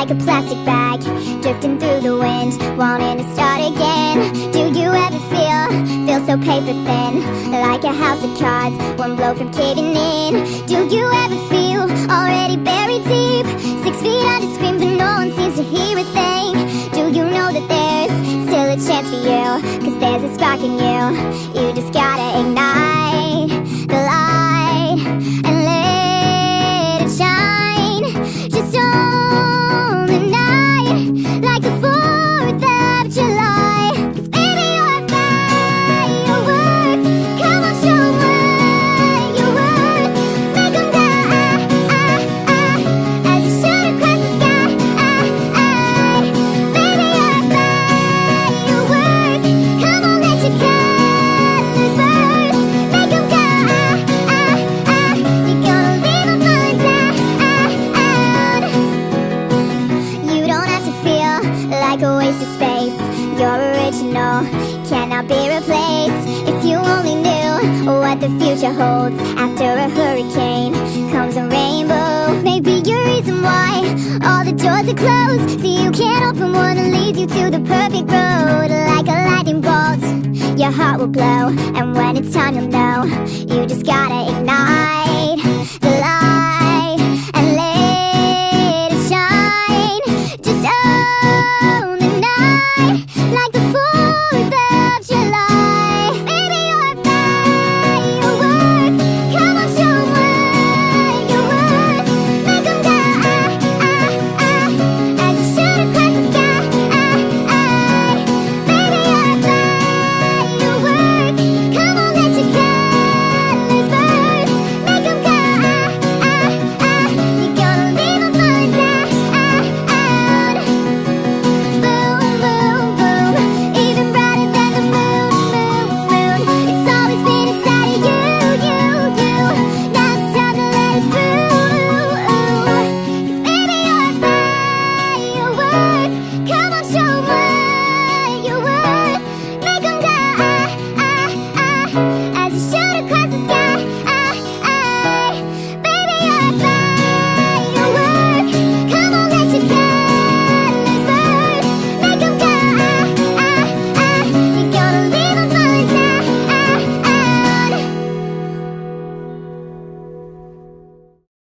like a plastic bag, drifting through the wind, wanting to start again. Do you ever feel so paper thin, like a house of cards, one blow from caving in? Do you ever feel already buried deep, 6 feet under scream but no one seems to hear a thing? Do you know that there's still a chance for you, 'cause there's a spark in you? You just gotta ignite the light and let it shine, just on the night, like the 4th of July. 'Cause baby you're a firework, come on show 'em what you're worth. Make 'em die, as you shoot across the sky. Baby you're a firework, come on let your colors burst. Make 'em die, you're gonna leave 'em falling down. You don't have to feel like a waste of space. You're original, cannot be replaced. If you only knew what the future holds, after a hurricane comes a rainbow. Maybe your reason why all the doors are closed, so you can't open one that leads you to the perfect road. Like a lightning bolt, your heart will glow, and when it's time you'll know, you just gotta ignite